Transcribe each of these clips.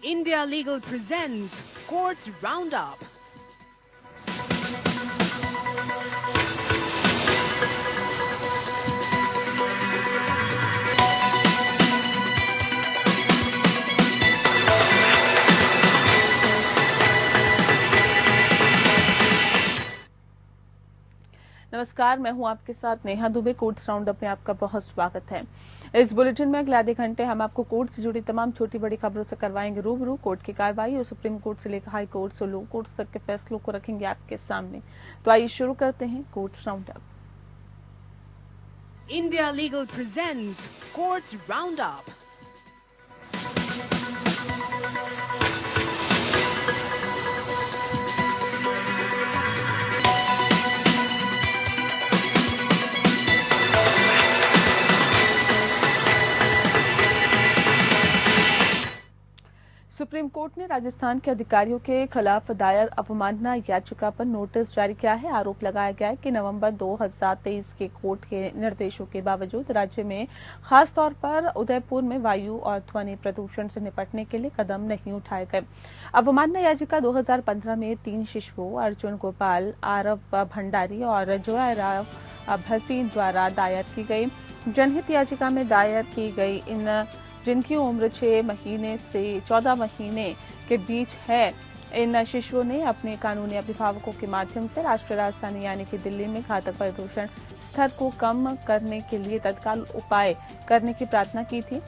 India Legal presents Courts Roundup. नमस्कार, मैं हूं आपके साथ नेहा दुबे। कोर्ट्स राउंडअप में आपका बहुत स्वागत है। इस बुलेटिन में अगले आधे घंटे हम आपको कोर्ट से जुड़ी तमाम छोटी बड़ी खबरों से करवाएंगे रूबरू। कोर्ट की कार्रवाई और सुप्रीम कोर्ट से लेकर हाई कोर्ट और लो कोर्ट तक के फैसलों को रखेंगे आपके सामने। तो आइए शुरू करते हैं courts roundup. India Legal presents Courts Roundup. Supreme court ने राजस्थान के अधिकारियों के खिलाफ दायर अवमानना याचिका पर नोटिस जारी किया है। आरोप लगाया गया है कि नवंबर 2023 के कोर्ट के निर्देशों के बावजूद राज्य में खासतौर पर उदयपुर में वायु और ध्वनि प्रदूषण से निपटने के लिए कदम नहीं उठाए गए। अवमानना याचिका 2015 में 3 शिशुओं अर्जुन गोपाल, आरव भंडारी और जोयाराव भसीन द्वारा दायर की गई। जनहित याचिका में दायर की गई जिनकी उम्र 6 महीने से 14 महीने के बीच है, इन शिशुओं ने अपने कानूनी अभिभावकों के माध्यम से राष्ट्रीय राजधानी यानी कि दिल्ली में घातक प्रदूषण स्तर को कम करने के लिए तत्काल उपाय करने की प्रार्थना की थी।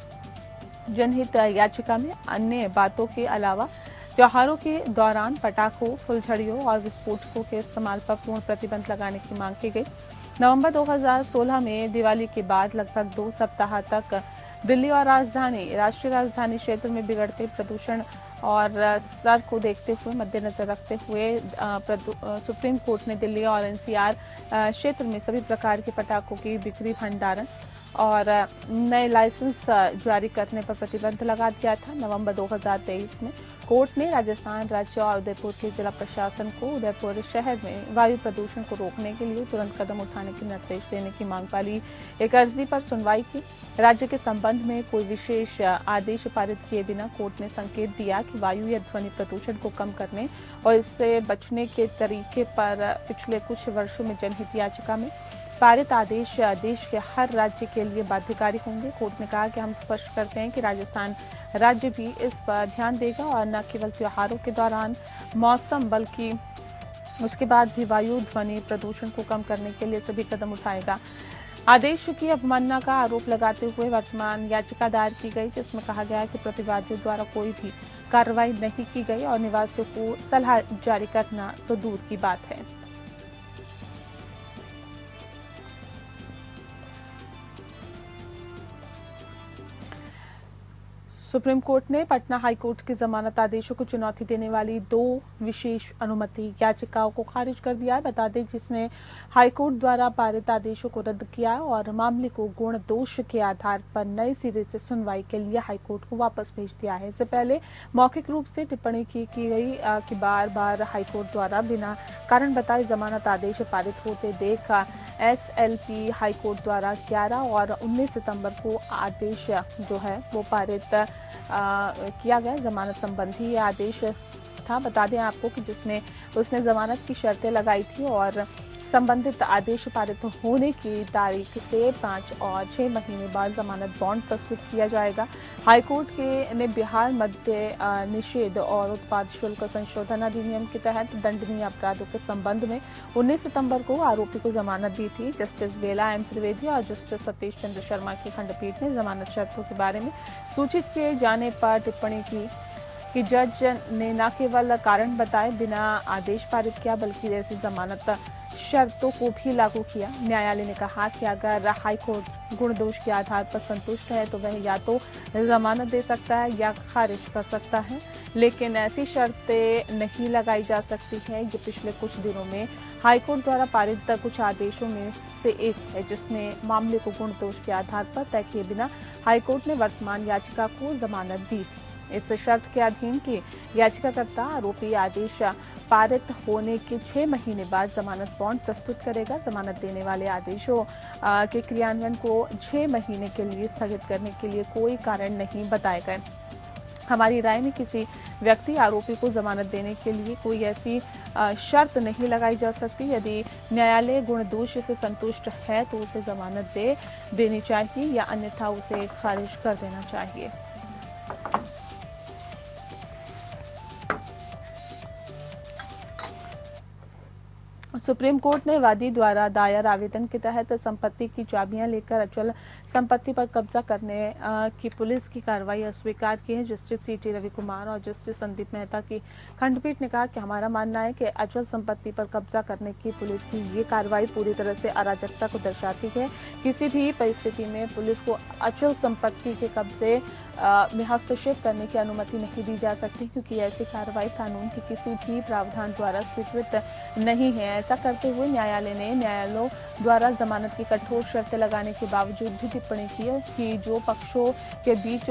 जनहित याचिका में अन्य बातों के अलावा त्योहारों के दौरान पटाखों, फुलझड़ियों और विस्फोटकों के इस्तेमाल पर पूर्ण प्रतिबंध लगाने की मांग की गई। नवंबर 2016 में दिवाली के बाद लगभग 2 सप्ताह तक दिल्ली और राष्ट्रीय राजधानी क्षेत्र में बिगड़ते प्रदूषण और स्तर को देखते हुए मद्देनजर रखते हुए सुप्रीम कोर्ट ने दिल्ली और एनसीआर क्षेत्र में सभी प्रकार के पटाखों की बिक्री, भंडारण और नए लाइसेंस जारी करने पर प्रतिबंध लगा दिया था। नवंबर 2023 में कोर्ट ने राजस्थान राज्य और उदयपुर के जिला प्रशासन को उदयपुर शहर में वायु प्रदूषण को रोकने के लिए तुरंत कदम उठाने के निर्देश देने की मांग वाली एक अर्जी पर सुनवाई की। राज्य के संबंध में कोई विशेष आदेश पारित किए बिना कोर्ट ने संकेत दिया कि वायु या ध्वनि प्रदूषण को कम करने और इससे बचने के तरीके पर पिछले कुछ वर्षों में जनहित याचिका में पारित आदेश देश के हर राज्य के लिए बाध्यकारी होंगे। कोर्ट ने कहा कि हम स्पष्ट करते हैं कि राजस्थान राज्य भी इस पर ध्यान देगा और न केवल त्योहारों के दौरान मौसम बल्कि उसके बाद भी वायु ध्वनि प्रदूषण को कम करने के लिए सभी कदम उठाएगा। आदेश की अवमानना का आरोप लगाते हुए वर्तमान याचिका दायर की गई, जिसमें कहा गया है कि प्रतिवादियों द्वारा कोई भी कार्रवाई नहीं की गई और निवासियों को सलाह जारी करना तो दूर की बात है। सुप्रीम कोर्ट ने पटना हाई कोर्ट के जमानत आदेशों को चुनौती देने वाली 2 विशेष अनुमति याचिकाओं को खारिज कर दिया है। बता दें, जिसने हाई कोर्ट द्वारा पारित आदेशों को रद्द किया और मामले को गुण दोष के आधार पर नए सिरे से सुनवाई के लिए हाई कोर्ट को वापस भेज दिया है। इससे पहले मौखिक रूप से टिप्पणी की गई कि बार बार हाई कोर्ट द्वारा बिना कारण बताए जमानत आदेश पारित होते देख SLP हाई कोर्ट द्वारा 11 और 19 सितंबर को आदेश जो है वो पारित किया गया। जमानत संबंधी ये आदेश था। बता दें आपको कि उसने जमानत की शर्तें लगाई थी और संबंधित आदेश पारित होने की तारीख से 5 और 6 महीने बाद जमानत बॉन्ड प्रस्तुत किया जाएगा। हाईकोर्ट ने बिहार मद्य निषेध और उत्पाद शुल्क संशोधन अधिनियम के तहत दंडनीय अपराधों के संबंध में 19 सितंबर को आरोपी को जमानत दी थी। जस्टिस बेला एम त्रिवेदी और जस्टिस सतीश चंद्र शर्मा की खंडपीठ ने जमानत शर्तों के बारे में सूचित किए जाने पर टिप्पणी की कि जज ने न केवल कारण बताए बिना आदेश पारित किया बल्कि ऐसी जमानत शर्तों को भी लागू किया। न्यायालय ने कहा कि अगर हाईकोर्ट गुण दोष के आधार पर संतुष्ट है तो वह या तो जमानत दे सकता है या खारिज कर सकता है, लेकिन ऐसी शर्तें नहीं लगाई जा सकती हैं। ये पिछले कुछ दिनों में हाईकोर्ट द्वारा पारित कुछ आदेशों में से एक है, जिसमें मामले को गुण दोष के आधार पर तय किए बिना हाईकोर्ट ने वर्तमान याचिका को जमानत दी थी। इस शर्त के अधीन की याचिकाकर्ता आरोपी आदेश पारित होने के 6 महीने बाद जमानत बॉन्ड प्रस्तुत करेगा। जमानत देने वाले आदेशों के क्रियान्वयन को 6 महीने के लिए स्थगित करने के लिए कोई कारण नहीं बताए गए। हमारी राय में किसी व्यक्ति आरोपी को जमानत देने के लिए कोई ऐसी शर्त नहीं लगाई जा सकती। यदि न्यायालय गुण दोष से संतुष्ट है तो उसे जमानत देनी चाहिए या अन्यथा उसे खारिज कर देना चाहिए। सुप्रीम कोर्ट ने वादी द्वारा दायर आवेदन के तहत संपत्ति की चाबियां लेकर अचल संपत्ति पर कब्जा करने की पुलिस की कार्रवाई अस्वीकार की है। जस्टिस सीटी रवि कुमार और जस्टिस संदीप मेहता की खंडपीठ ने कहा कि हमारा मानना है कि अचल संपत्ति पर कब्जा करने की पुलिस की ये कार्रवाई पूरी तरह से अराजकता को दर्शाती है। किसी भी परिस्थिति में पुलिस को अचल संपत्ति के कब्जे में हस्तक्षेप करने की अनुमति नहीं दी जा सकती, क्योंकि ऐसी कार्रवाई कानून के किसी भी प्रावधान द्वारा स्वीकृत नहीं है। ऐसा करते हुए न्यायालय ने न्यायालयों द्वारा जमानत की कठोर शर्तें लगाने के बावजूद भी टिप्पणी की कि जो पक्षों के बीच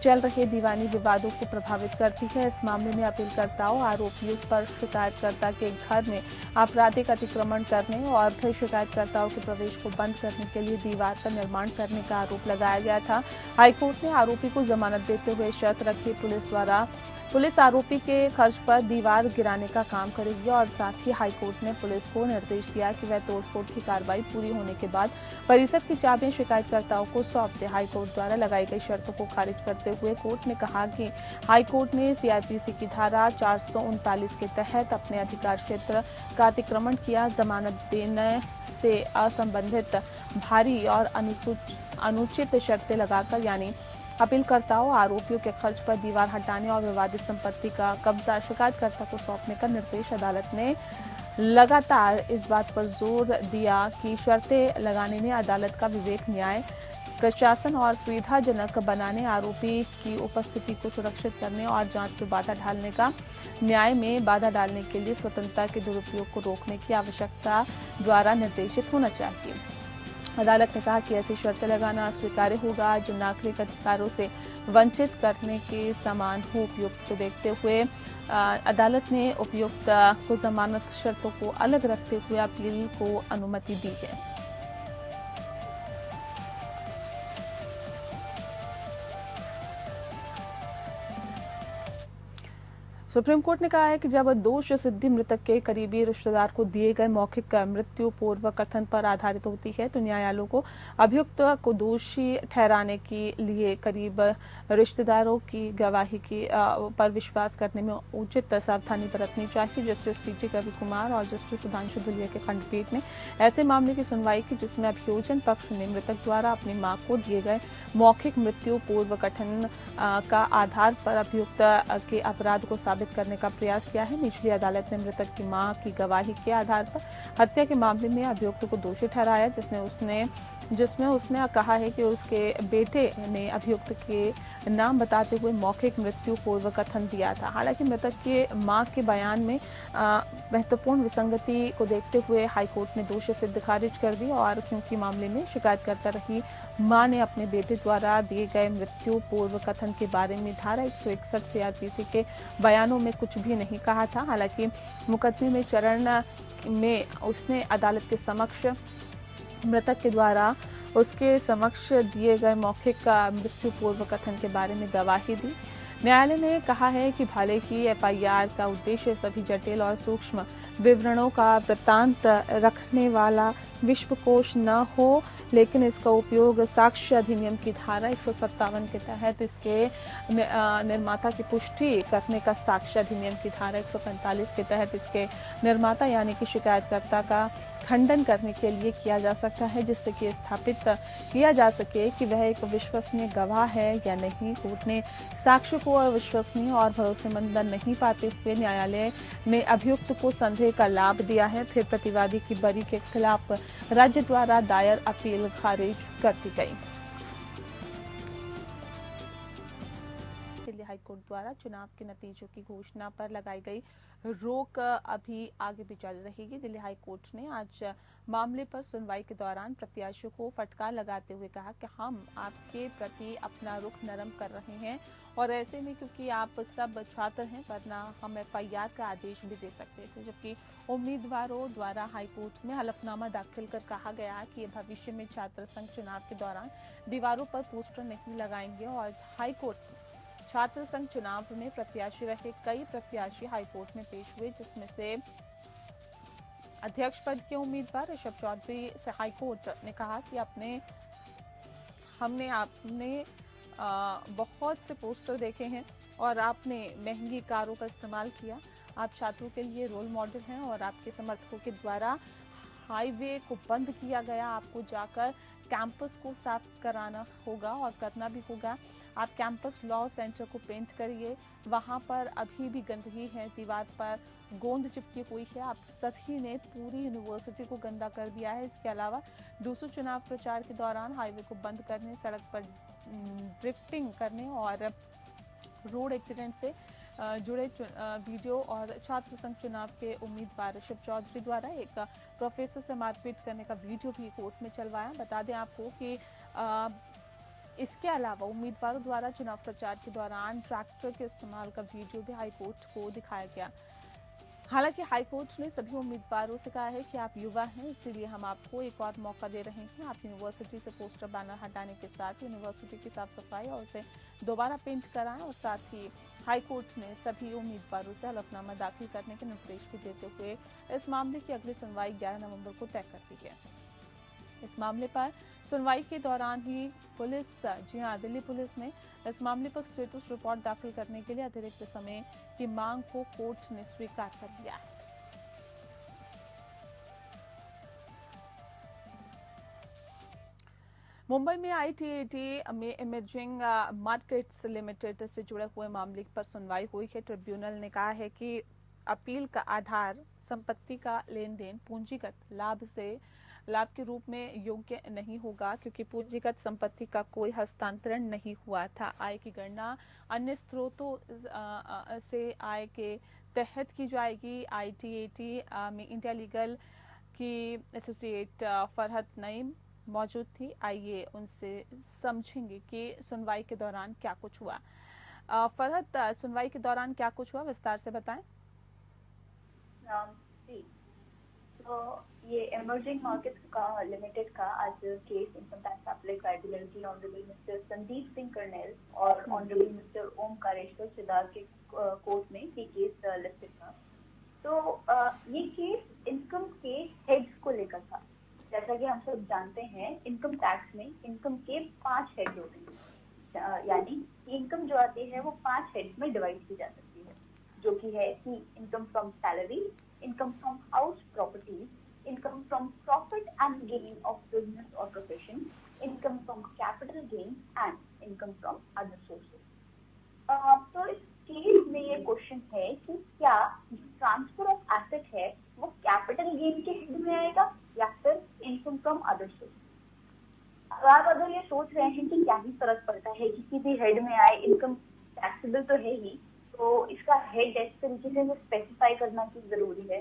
चल रहे दीवानी विवादों को प्रभावित करती है। इस मामले में अपीलकर्ताओं आरोपियों पर शिकायतकर्ता के घर में आपराधिक अतिक्रमण करने और फिर शिकायतकर्ताओं के प्रवेश को बंद करने के लिए दीवार का निर्माण करने का आरोप लगाया गया था। हाईकोर्ट ने आरोपी को जमानत देते हुए शर्त रखी पुलिस आरोपी के खर्च पर दीवार गिराने का काम करेगी और साथ ही हाईकोर्ट ने पुलिस को निर्देश दिया कि वह तोड़फोड़ की कार्रवाई पूरी होने के बाद परिसर की चाबियां शिकायतकर्ताओं को सौंप दे। हाईकोर्ट द्वारा लगाई गई शर्तों को खारिज करते हुए कोर्ट ने कहा कि हाईकोर्ट ने सीआरपीसी की धारा 439 के तहत अपने अधिकार क्षेत्र का अतिक्रमण किया। जमानत देने से असंबंधित भारी और अनुचित शर्तें लगाकर यानी अपीलकर्ताओं आरोपियों के खर्च पर दीवार हटाने और विवादित संपत्ति का कब्जा शिकायतकर्ता को सौंपने का निर्देश अदालत ने लगातार इस बात पर जोर दिया कि शर्तें लगाने में अदालत का विवेक, न्याय प्रशासन और सुविधाजनक बनाने, आरोपी की उपस्थिति को सुरक्षित करने और जांच में बाधा डालने का न्याय में बाधा डालने के लिए स्वतंत्रता के दुरुपयोग को रोकने की आवश्यकता द्वारा निर्देशित होना चाहिए। अदालत ने कहा कि ऐसी शर्तें लगाना अस्वीकार्य होगा जो नागरिक अधिकारों से वंचित करने के समान हो। उपयुक्त को देखते हुए अदालत ने उपयुक्त को जमानत शर्तों को अलग रखते हुए अपील को अनुमति दी है। सुप्रीम कोर्ट ने कहा है कि जब दोष सिद्धि मृतक के करीबी रिश्तेदार को दिए गए मौखिक मृत्यु पूर्व कथन पर आधारित होती है तो न्यायालयों को अभियुक्त को दोषी ठहराने के लिए करीब रिश्तेदारों की गवाही की पर विश्वास करने में उचित सावधानी बरतनी चाहिए। जस्टिस सीटी रवि कुमार और जस्टिस सुधांशु धुलिया के खंडपीठ ने ऐसे मामले की सुनवाई की जिसमें अभियोजन पक्ष ने मृतक द्वारा अपनी मां को दिए गए मौखिक मृत्यु पूर्व कथन का आधार पर अभियुक्त के अपराध को साबित करने का प्रयास किया है। निचली अदालत ने मृतक की मां की गवाही के आधार पर हत्या के मामले में अभियुक्त को दोषी ठहराया, जिसमें उसने कहा है कि उसके बेटे ने अभियुक्त के नाम बताते हुए मौखिक मृत्यु पूर्व कथन दिया था। हालांकि मृतक के मां के बयान में महत्वपूर्ण विसंगति को देखते हुए हाईकोर्ट ने दोषी सिद्ध खारिज कर दी और क्योंकि मामले में शिकायतकर्ता रही मां ने अपने बेटे द्वारा दिए गए मृत्यु पूर्व कथन के बारे में धारा 161 सीआरपीसी के बयानों में कुछ भी नहीं कहा था। हालांकि मुकदमे में चरण में उसने अदालत के समक्ष मृतक के द्वारा उसके समक्ष दिए गए मौखिक मृत्यु पूर्व कथन के बारे में गवाही दी। न्यायालय ने कहा है कि भले ही एफआईआर का उद्देश्य सभी जटिल और सूक्ष्म विवरणों का वृत्तांत रखने वाला विश्वकोश न हो, लेकिन इसका उपयोग साक्ष्य अधिनियम की धारा 157 के तहत इसके निर्माता की पुष्टि करने का साक्ष्य अधिनियम की धारा 145 के तहत इसके निर्माता यानी कि शिकायतकर्ता का खंडन करने के लिए किया जा सकता है, जिससे कि स्थापित किया जा सके कि वह एक विश्वसनीय गवाह है या नहीं। कोर्ट ने साक्ष्य को अविश्वसनीय और भरोसेमंद नहीं पाते हुए न्यायालय ने अभियुक्त को संदेह का लाभ दिया है। फिर प्रतिवादी की बरी के खिलाफ राज्य द्वारा दायर अपील खारिज कर दी गई। दिल्ली हाईकोर्ट द्वारा चुनाव के नतीजों की घोषणा पर लगाई गई रोक अभी आगे भी जारी रहेगी। दिल्ली हाईकोर्ट ने आज मामले पर सुनवाई के दौरान प्रत्याशियों को फटकार लगाते हुए कहा कि हम आपके प्रति अपना रुख नरम कर रहे हैं और ऐसे में क्योंकि आप सब छात्र हैं वरना हम एफआईआर का आदेश भी दे सकते थे। जबकि उम्मीदवारों द्वारा हाईकोर्ट में हलफनामा दाखिल कर कहा गया कि भविष्य में छात्र संघ चुनाव के दौरान दीवारों पर पोस्टर नहीं लगाएंगे और हाईकोर्ट छात्र संघ चुनाव में प्रत्याशी रहे कई प्रत्याशी हाईकोर्ट में पेश हुए, जिसमें से अध्यक्ष पद के उम्मीदवार ऋषभ चौधरी से हाईकोर्ट ने कहा कि आपने बहुत से पोस्टर देखे हैं और आपने महंगी कारों का इस्तेमाल किया। आप छात्रों के लिए रोल मॉडल हैं और आपके समर्थकों के द्वारा हाईवे को बंद किया गया। आपको जाकर कैंपस को साफ कराना होगा और करना भी होगा। आप कैंपस लॉ सेंटर को पेंट करिए, वहां पर अभी भी गंदगी है, दीवार पर गोंद चिपकी हुई है। आप सभी ने पूरी यूनिवर्सिटी को गंदा कर दिया है। इसके अलावा दूसरे चुनाव प्रचार के दौरान हाईवे को बंद करने, सड़क पर ड्रिफ्टिंग करने और रोड एक्सीडेंट से जुड़े वीडियो और छात्र संघ चुनाव के उम्मीदवार ऋषभ चौधरी द्वारा एक प्रोफेसर से मारपीट करने का वीडियो भी कोर्ट में चलवाया। बता दें आपको कि इसके अलावा उम्मीदवारों द्वारा चुनाव प्रचार के दौरान ट्रैक्टर के इस्तेमाल का वीडियो भी हाईकोर्ट को दिखाया गया। हालांकि हाईकोर्ट ने सभी उम्मीदवारों से कहा है कि आप युवा हैं, इसीलिए हम आपको एक और मौका दे रहे हैं। आप यूनिवर्सिटी से पोस्टर बैनर हटाने के साथ यूनिवर्सिटी की साफ सफाई और उसे दोबारा पेंट कराएं। और साथ ही हाईकोर्ट ने सभी उम्मीदवारों से हलफनामा दाखिल करने के निर्देश भी देते हुए इस मामले की अगली सुनवाई 11 नवंबर को तय कर दी है। इस मामले पर सुनवाई के दौरान ही पुलिस, जी हां, दिल्ली पुलिस ने इस मामले पर स्टेटस रिपोर्ट दाखिल करने के लिए अतिरिक्त समय की मांग को कोर्ट ने स्वीकार कर लिया है। मुंबई में आईटीएटी में इमेजिंग मार्केट्स लिमिटेड से जुड़े हुए मामले पर सुनवाई हुई है। ट्रिब्यूनल ने कहा है कि अपील का आधार संपत्ति का लेन देन पूंजीगत लाभ के रूप में योग्य नहीं होगा, क्योंकि पूंजीगत संपत्ति का कोई हस्तांतरण नहीं हुआ था। आय की गणना अन्य स्रोतों से आय के तहत की जाएगी। आईटीएटी में इंडिया लीगल की एसोसिएट फरहत नईम मौजूद थी। आइए उनसे समझेंगे कि सुनवाई के दौरान क्या कुछ हुआ। फरहत, सुनवाई के दौरान क्या कुछ हुआ, विस्तार से बताएं। जी, तो ये इमर्जिंग मार्केट्स का लिमिटेड का आज case income tax appellate tribunal की ऑनरेबल मिस्टर संदीप सिंह कर्नेल और ऑनरेबल मिस्टर ओमकारेश्वर सिद्धार के कोर्ट में ये केस लिस्टेड था। तो ये केस इनकम के हेड्स को लेकर था। जैसा कि हम सब जानते हैं, इनकम टैक्स में इनकम के 5 हेड होते हैं, यानी इनकम जो आती है वो 5 हेड में डिवाइड की जा सकती है, जो कि है कि income from salary, income from house properties, income from profit and gain of business और profession, income from capital gain and income from other sources. तो इस केस में ये क्वेश्चन है कि क्या ट्रांसफर ऑफ एसेट है वो कैपिटल गेन के हेड में आएगा या फिर इनकम फ्रॉम अदर सोर्सेज। अब आप अगर ये सोच रहे हैं कि क्या ही फर्क पड़ता है कि किसी हेड में आए, इनकम टैक्सेबल तो है ही, तो इसका हेड इस तरीके से स्पेसिफाई करना क्यों जरूरी है।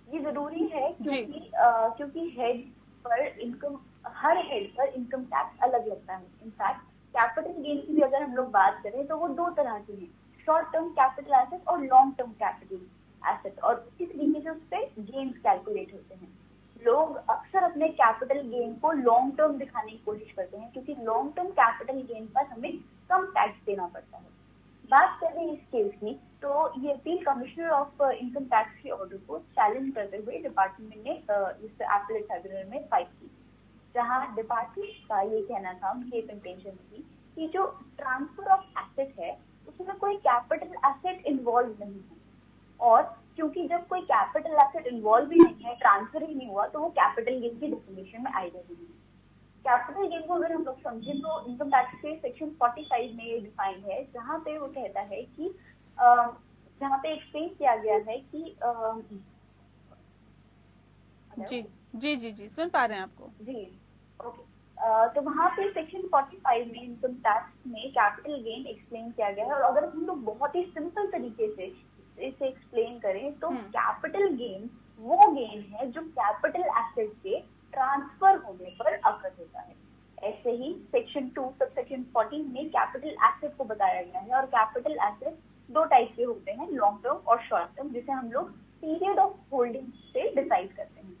ये जरूरी है क्योंकि हेड पर इनकम, हर हेड पर इनकम टैक्स अलग लगता है। इनफैक्ट कैपिटल गेन की भी अगर हम लोग बात करें तो वो 2 तरह की है, शॉर्ट टर्म कैपिटल एसेट और लॉन्ग टर्म कैपिटल एसेट, और इसी तरीके से उस पर गेन्स कैलकुलेट होते हैं। लोग अक्सर अपने कैपिटल गेन को लॉन्ग टर्म दिखाने की कोशिश करते हैं, क्योंकि लॉन्ग टर्म कैपिटल गेन पर हमें कम टैक्स देना पड़ता है। बात करें इस केस की, तो ये appeal commissioner of income tax के ऑर्डर को चैलेंज करते हुए डिपार्टमेंट ने इस एपलेट ट्राइब्यूनल में फाइल की, जहां डिपार्टमेंट का ये कहना था, उनकी एक इंटेंशन थी कि जो ट्रांसफर ऑफ एसेट है उसमें कोई कैपिटल एसेट इन्वॉल्व नहीं है, और क्योंकि जब कोई कैपिटल एसेट इन्वॉल्व ही नहीं है, ट्रांसफर ही नहीं हुआ, तो वो कैपिटल गेन की डेफिनेशन में आएगा नहीं। कैपिटल गेन को अगर हम लोग समझें तो इनकम टैक्स के सेक्शन 45 में ये डिफाइन है, जहाँ पे वो कहता है कि जहाँ पे एक्सप्लेन किया गया है कि जी सुन पा रहे हैं आपको। जी, ओके। तो वहाँ पे सेक्शन 45 में इनकम टैक्स में कैपिटल गेन एक्सप्लेन किया गया है, और अगर हम लोग बहुत ही सिंपल तरीके से इसे एक्सप्लेन करें तो कैपिटल गेन वो गेन है जो कैपिटल एसेट के ट्रांसफर होने पर अकर होता है। ऐसे ही सेक्शन 2 सबसेक्शन 14 में कैपिटल एसेट को बताया गया है, और कैपिटल एसेट 2 टाइप के होते हैं, लॉन्ग टर्म और शॉर्ट टर्म, जिसे हम लोग पीरियड ऑफ होल्डिंग से डिसाइड करते हैं।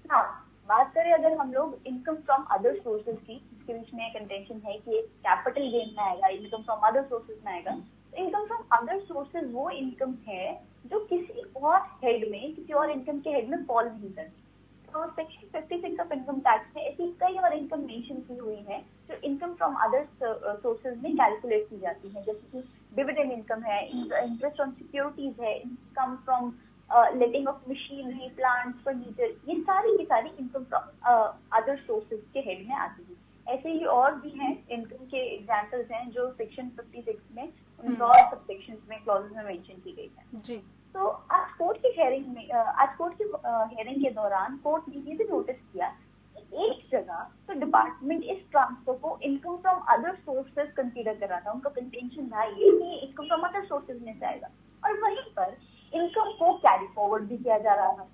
नाउ बात करें अगर हम लोग इनकम फ्रॉम अदर सोर्सेज की, जिसके बीच में कंटेंशन है कि कैपिटल गेन में आएगा, इनकम फ्रॉम अदर सोर्सेज में आएगा। इनकम फ्रॉम अदर सोर्सेज वो इनकम है जो किसी और हेड में, किसी और इनकम के हेड में फॉल नहीं करती। तो सेक्शन 56 ऑफ इनकम टैक्स में ऐसी कई और इनकम मेंशन की हुई है जो इनकम फ्रॉम अदर सोर्सेज में कैलकुलेट की जाती है, जैसे कि डिविडेंड इनकम है, इंटरेस्ट ऑन सिक्योरिटीज है, income from letting of machinery, plants, furniture, ये सारी की सारी इनकम फ्रॉम अदर सोर्सेज के हेड में आती है। ऐसे ही और भी हैं इनकम के एग्जाम्पल्स हैं जो सेक्शन 56 में उनका और सब सेक्शंस में क्लॉजेस में मेंशन की गई है जी। तो आज कोर्ट की हेयरिंग के दौरान कोर्ट ने ये भी नोटिस किया कि एक जगह तो डिपार्टमेंट इस ट्रांसफर को income from other sources consider कर रहा था। उनका कंटेंशन था ये कि इनकम फ्रॉम अदर सोर्सेज में से आएगा, और वहीं पर इनकम को कैरी फॉरवर्ड भी किया जा रहा था,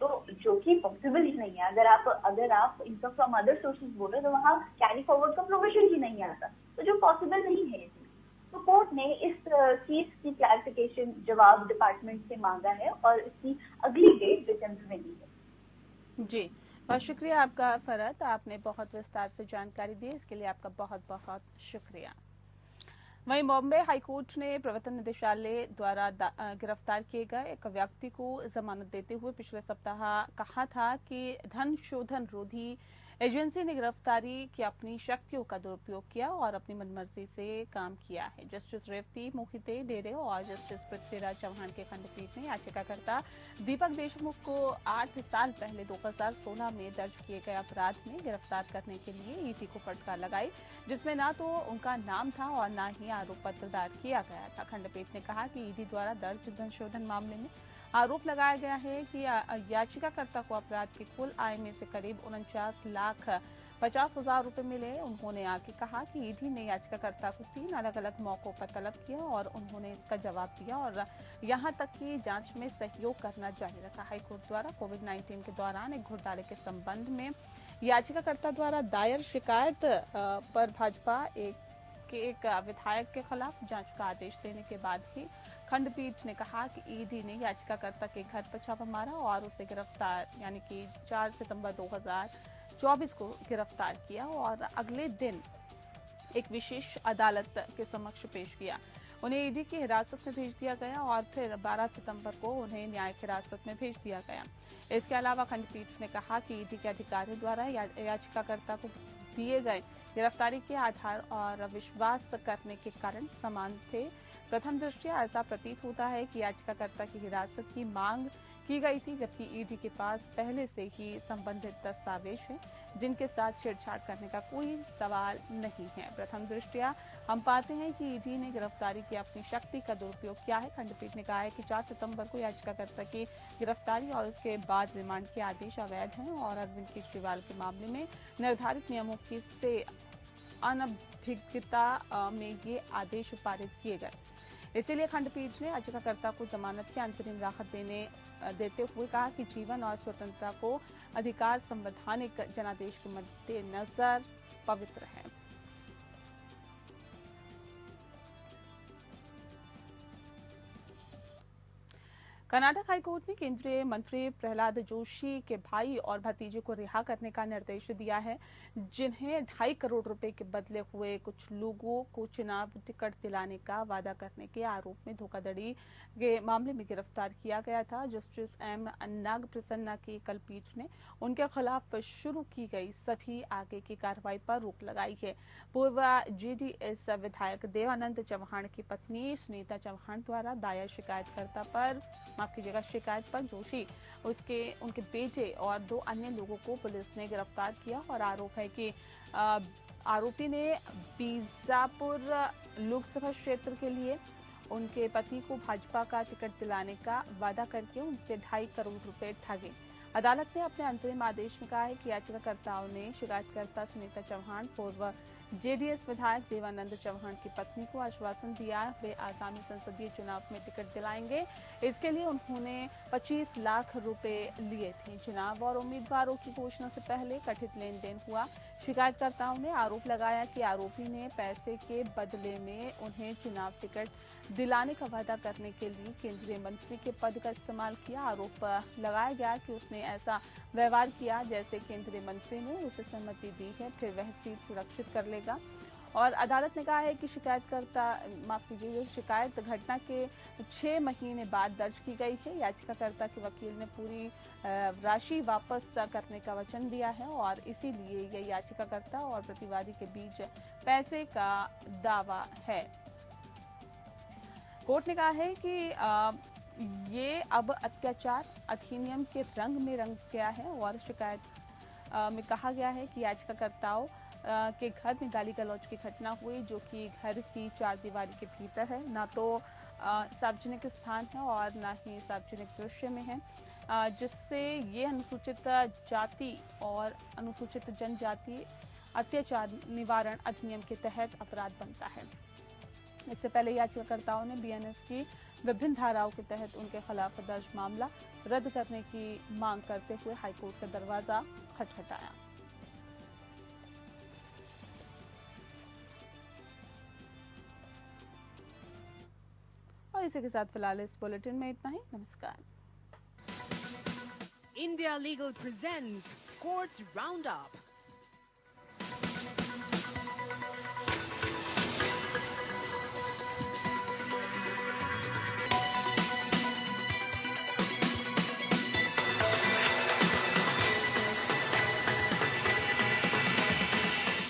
तो जो कि पॉसिबल ही नहीं है। अगर आप इनकम फ्रॉम अदर सोर्सेज बोले तो वहाँ कैरी फॉरवर्ड का प्रोविजन ही नहीं आता, तो जो पॉसिबल नहीं है। तो कोर्ट ने इस चीज की क्लैरिफिकेशन जवाब डिपार्टमेंट से मांगा है और इसकी अगली डेट दिसंबर में दी है। जी, बहुत शुक्रिया आपका फरहत, आपने बहुत विस्तार से जानकारी दी, इसके लिए आपका बहुत बहुत शुक्रिया। वहीं बॉम्बे हाईकोर्ट ने प्रवर्तन निदेशालय द्वारा गिरफ्तार किए गए एक व्यक्ति को जमानत देते हुए पिछले सप्ताह कहा था कि धन शोधन रोधी एजेंसी ने गिरफ्तारी की अपनी शक्तियों का दुरुपयोग किया और अपनी मनमर्जी से काम किया है। जस्टिस रेवती मोहिते डेरे और जस्टिस पृथ्वीराज चौहान के खंडपीठ ने याचिकाकर्ता दीपक देशमुख को 8 साल पहले 2016 में दर्ज किए गए अपराध में गिरफ्तार करने के लिए ईडी को फटकार लगाई, जिसमें न तो उनका नाम था और न ही आरोप पत्र दायर किया गया था। खंडपीठ ने कहा कि ईडी द्वारा दर्ज धन शोधन मामले में आरोप लगाया गया है कि याचिकाकर्ता को अपराध की कुल आय में से करीब 49,50,000 रुपए मिले। उन्होंने आगे कहा कि ईडी ने याचिकाकर्ता को 3 अलग अलग मौकों पर तलब किया और उन्होंने इसका जवाब दिया और यहां तक कि जांच में सहयोग करना जारी रखा। हाईकोर्ट द्वारा कोविड-19 के दौरान एक घोटाले के संबंध में याचिकाकर्ता द्वारा दायर शिकायत पर भाजपा एक विधायक के खिलाफ जांच का आदेश देने के बाद ही खंडपीठ ने कहा कि ईडी ने याचिकाकर्ता के घर पर छापा मारा और उसे गिरफ्तार यानी कि 4 सितंबर 2024 को गिरफ्तार किया और अगले दिन एक विशेष अदालत के समक्ष पेश किया। उन्हें ईडी की हिरासत में भेज दिया गया और फिर 12 सितंबर को उन्हें न्यायिक हिरासत में भेज दिया गया। इसके अलावा खंडपीठ ने कहा कि ईडी के अधिकारियों द्वारा याचिकाकर्ता को दिए गए गिरफ्तारी के आधार और विश्वास करने के कारण समान थे। प्रथम दृष्टया ऐसा प्रतीत होता है कि याचिकाकर्ता की हिरासत की मांग की गई थी, जबकि ईडी के पास पहले से ही संबंधित दस्तावेज हैं जिनके साथ छेड़छाड़ करने का कोई सवाल नहीं है। प्रथम दृष्टया हम पाते हैं कि ईडी ने गिरफ्तारी की अपनी शक्ति का दुरुपयोग किया है। खंडपीठ ने कहा है कि 4 सितंबर को याचिकाकर्ता की गिरफ्तारी और उसके बाद रिमांड के आदेश अवैध हैं और अरविंद केजरीवाल के मामले में निर्धारित नियमों की से अनभिज्ञता में ये आदेश पारित किए गए। इसीलिए खंडपीठ ने याचिकाकर्ता को जमानत की अंतरिम राहत देते हुए कहा कि जीवन और स्वतंत्रता को अधिकार संवैधानिक जनादेश के मद्देनजर पवित्र है। कर्नाटक हाईकोर्ट ने केंद्रीय मंत्री प्रहलाद जोशी के भाई और भतीजे को रिहा करने का निर्देश दिया है, जिन्हें 2.5 करोड़ रुपए के बदले हुए कुछ लोगों को चुनाव टिकट दिलाने का वादा करने के आरोप में धोखाधड़ी के मामले में गिरफ्तार किया गया था। जस्टिस एम नाग प्रसन्ना की एकल पीठ ने उनके खिलाफ शुरू की गई सभी आगे की कार्रवाई पर रोक लगाई है। पूर्व जेडीएस विधायक देवानंद चौहान की पत्नी सुनीता चौहान द्वारा दायर शिकायत पर जोशी, उनके बेटे और 2 अन्य लोगों को पुलिस ने गिरफ्तार किया और आरोप है कि आरोपी ने बीजापुर लोकसभा क्षेत्र के लिए उनके पति को भाजपा का टिकट दिलाने का वादा करके उनसे 2.5 करोड़ रुपए ठगे। अदालत ने अपने अंतरिम आदेश में कहा है कि याचिकाकर्ताओं ने शिकायतकर्ता सुनीता चौहान, पूर्व जेडीएस विधायक देवानंद चौहान की पत्नी को आश्वासन दिया वे आगामी संसदीय चुनाव में टिकट दिलाएंगे। इसके लिए उन्होंने 25 लाख रुपए लिए थे। चुनाव और उम्मीदवारों की घोषणा से पहले कथित लेन देन हुआ। शिकायतकर्ताओं ने आरोप लगाया कि आरोपी ने पैसे के बदले में उन्हें चुनाव टिकट दिलाने का वादा करने के लिए केंद्रीय मंत्री के पद का इस्तेमाल किया। आरोप लगाया गया कि उसने ऐसा व्यवहार किया जैसे केंद्रीय मंत्री ने उसे सहमति दी है, फिर वह सीट सुरक्षित कर लेगा। और अदालत ने कहा है कि शिकायत घटना के 6 महीने बाद दर्ज की गई है। याचिकाकर्ता के वकील ने पूरी राशि वापस करने का वचन दिया है और इसीलिए यह याचिकाकर्ता और प्रतिवादी के बीच पैसे का दावा है। कोर्ट ने कहा है कि ये अब अत्याचार अधिनियम के रंग में रंग गया है और शिकायत में कहा गया है कि याचिकाकर्ताओं के घर में गाली गलौज की घटना हुई जो कि घर की 4 दीवारी के भीतर है, ना तो सार्वजनिक स्थान है और ना ही सार्वजनिक दृश्य में है, जिससे ये अनुसूचित जाति और अनुसूचित जनजाति अत्याचार निवारण अधिनियम के तहत अपराध बनता है। इससे पहले याचिकाकर्ताओं ने बीएनएस की विभिन्न धाराओं के तहत उनके खिलाफ दर्ज मामला रद्द करने की मांग करते हुए हाईकोर्ट का दरवाजा खटखटाया। और इसी के साथ फिलहाल इस बुलेटिन में इतना ही। नमस्कार। India Legal presents Courts Roundup.